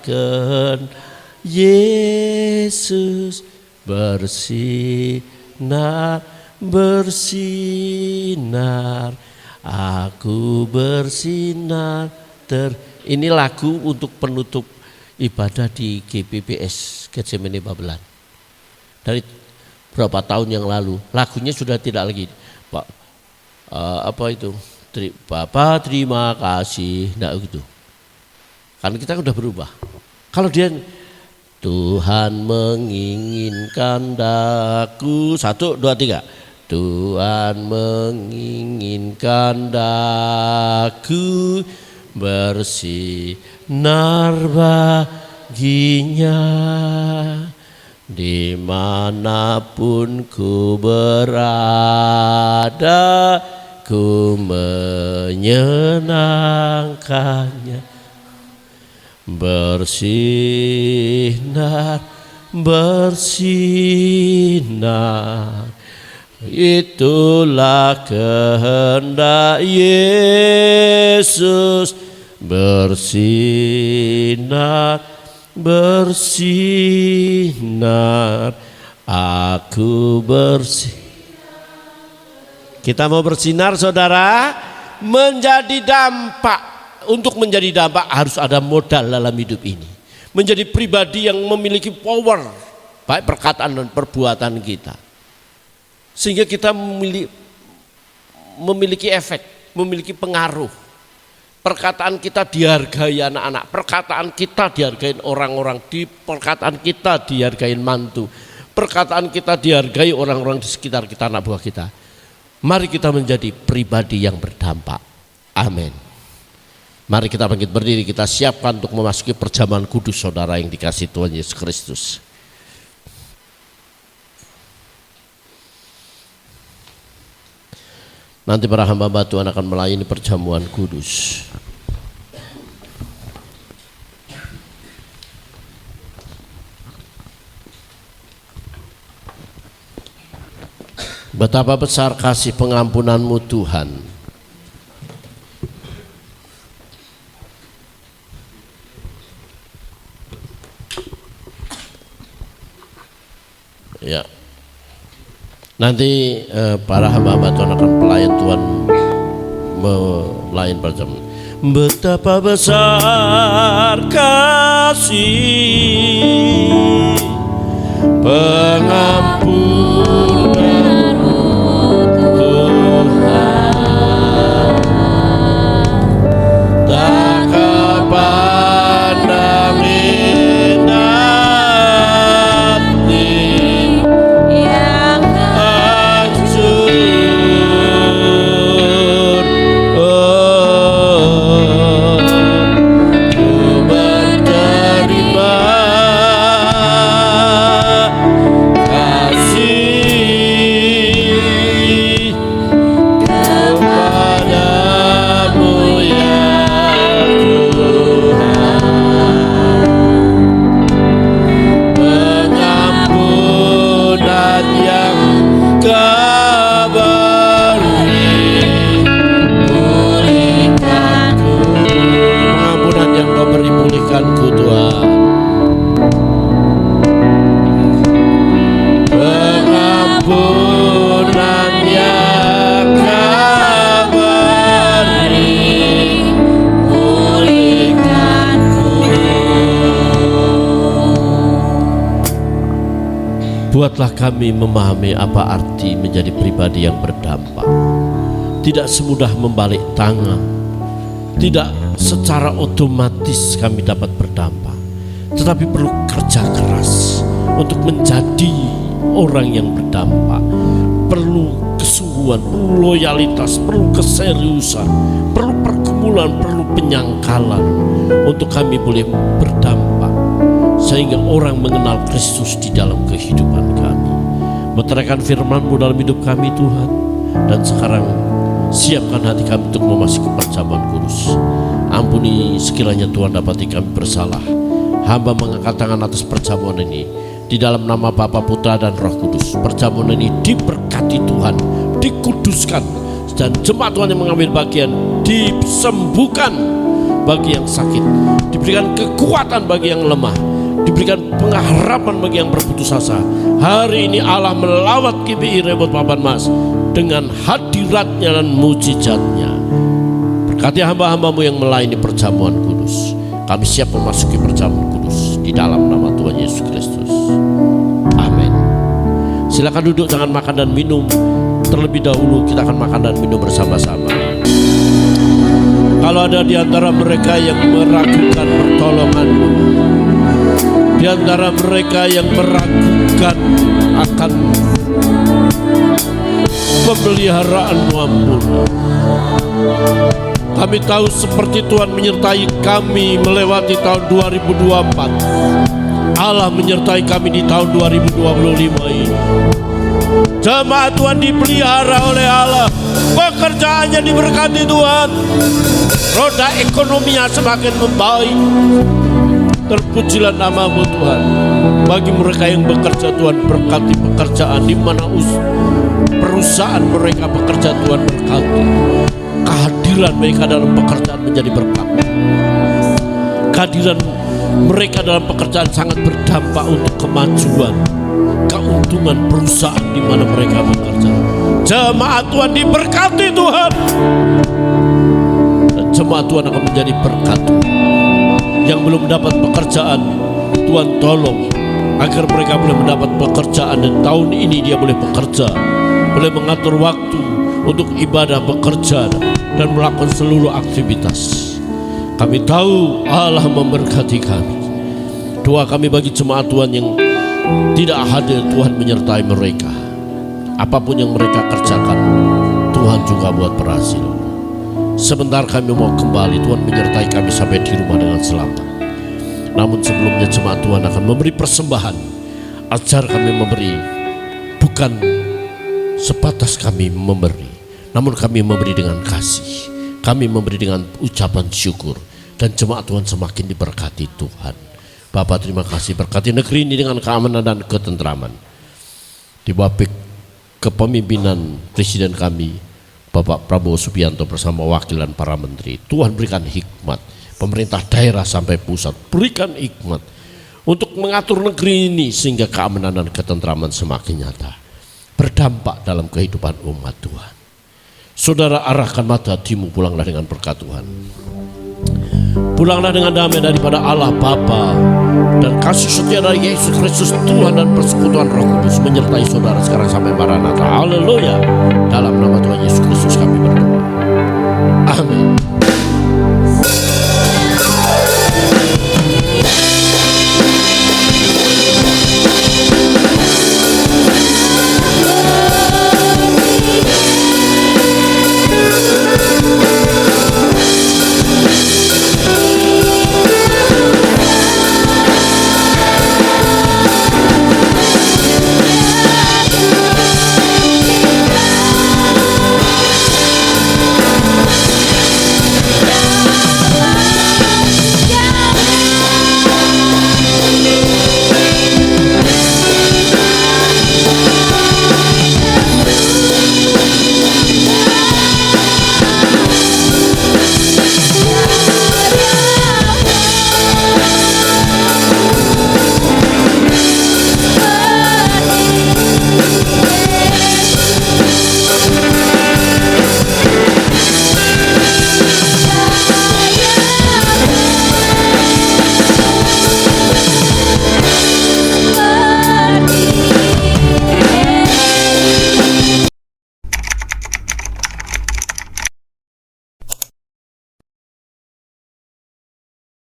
Yesus. Bersinar, aku bersinar. Ini lagu untuk penutup ibadah di GPPS Getsemani Babelan. Dari berapa tahun yang lalu, lagunya sudah tidak lagi Pak Bapak terima kasih, enggak gitu. Karena kita sudah berubah. Kalau dia Tuhan menginginkan daku, 1, 2, 3. Tuhan menginginkan daku bersinar baginya, dimanapun ku berada, ku menyenangkannya. Bersinar, itulah kehendak Yesus. Bersinar, aku bersinar. Kita mau bersinar saudara, menjadi dampak. Untuk menjadi dampak harus ada modal dalam hidup ini. Menjadi pribadi yang memiliki power, baik perkataan dan perbuatan kita. Sehingga kita memiliki efek, memiliki pengaruh. Perkataan kita dihargai anak-anak, perkataan kita dihargai orang-orang, perkataan kita dihargai mantu, perkataan kita dihargai orang-orang di sekitar kita, anak buah kita. Mari kita menjadi pribadi yang berdampak. Amin. Mari kita bangkit berdiri, kita siapkan untuk memasuki perjamuan kudus saudara yang dikasihi Tuhan Yesus Kristus. Nanti para hamba Tuhan akan melayani perjamuan kudus. Betapa besar kasih pengampunan-Mu Tuhan. Ya. Nanti para hamba-hamba Tuhan akan pelayan Tuhan melayan perjamuan. Betapa besar kasih pengampunan Tuhan, tak kepandang Buatlah kami memahami apa arti menjadi pribadi yang berdampak. Tidak semudah membalik tangan, tidak secara otomatis kami dapat berdampak, tetapi perlu kerja keras untuk menjadi orang yang berdampak. Perlu kesungguhan, perlu loyalitas, perlu keseriusan, perlu pergumulan, perlu penyangkalan untuk kami boleh berdampak, sehingga orang mengenal Kristus di dalam kehidupan kami. Meteraikan firman-Mu dalam hidup kami Tuhan. Dan sekarang siapkan hati kami untuk memasuki perjamuan kudus. Ampuni sekiranya Tuhan dapati kami bersalah. Hamba mengangkat tangan atas perjamuan ini di dalam nama Bapa, Putra dan Roh Kudus. Perjamuan ini diberkati Tuhan, dikuduskan, dan jemaat Tuhan yang mengambil bagian disembuhkan bagi yang sakit, diberikan kekuatan bagi yang lemah, diberikan pengharapan bagi yang berputus asa. Hari ini Allah melawat KBI Rebot Papan Mas dengan hadiratnya dan mujizatnya. Berkati hamba-hamba-Mu yang melayani perjamuan kudus. Kami siap memasuki perjamuan kudus di dalam nama Tuhan Yesus Kristus. Amin. Silakan duduk, jangan makan dan minum. Terlebih dahulu kita akan makan dan minum bersama-sama. Kalau ada di antara mereka yang meragukan pertolongan-Mu, di antara mereka yang meragukan akan pemeliharaan-Mu, ampun. Kami tahu seperti Tuhan menyertai kami melewati tahun 2024, Allah menyertai kami di tahun 2025 ini. Jemaat Tuhan dipelihara oleh Allah, pekerjaannya diberkati Tuhan, roda ekonominya semakin membaik. Terpujilah nama-Mu Tuhan. Bagi mereka yang bekerja Tuhan, berkati pekerjaan di mana perusahaan mereka bekerja Tuhan, berkati. Kehadiran mereka dalam pekerjaan menjadi berkat. Kehadiran mereka dalam pekerjaan sangat berdampak untuk kemajuan, keuntungan perusahaan di mana mereka bekerja. Jemaat Tuhan diberkati Tuhan, dan jemaat Tuhan akan menjadi berkat. Yang belum mendapat pekerjaan, Tuhan tolong agar mereka boleh mendapat pekerjaan, dan tahun ini dia boleh bekerja, boleh mengatur waktu untuk ibadah, bekerja, dan melakukan seluruh aktivitas. Kami tahu Allah memberkati kami. Doa kami bagi jemaat Tuhan yang tidak hadir, Tuhan menyertai mereka. Apapun yang mereka kerjakan, Tuhan juga buat berhasil. Sebentar kami mau kembali, Tuhan menyertai kami sampai di rumah dengan selamat. Namun sebelumnya jemaat Tuhan akan memberi persembahan. Ajar kami memberi bukan sebatas kami memberi, namun kami memberi dengan kasih, kami memberi dengan ucapan syukur, dan jemaat Tuhan semakin diberkati Tuhan. Bapa, terima kasih, berkati negeri ini dengan keamanan dan ketentraman. Di bawah kepemimpinan Presiden kami Bapak Prabowo Subianto bersama wakil dan para menteri, Tuhan berikan hikmat, pemerintah daerah sampai pusat berikan hikmat untuk mengatur negeri ini sehingga keamanan dan ketentraman semakin nyata, berdampak dalam kehidupan umat Tuhan. Saudara, arahkan mata hatimu, pulanglah dengan berkat Tuhan. Pulanglah dengan damai daripada Allah Bapa dan kasih setia dari Yesus Kristus Tuhan dan persekutuan Roh Kudus menyertai saudara sekarang sampai Maranatha. Haleluya.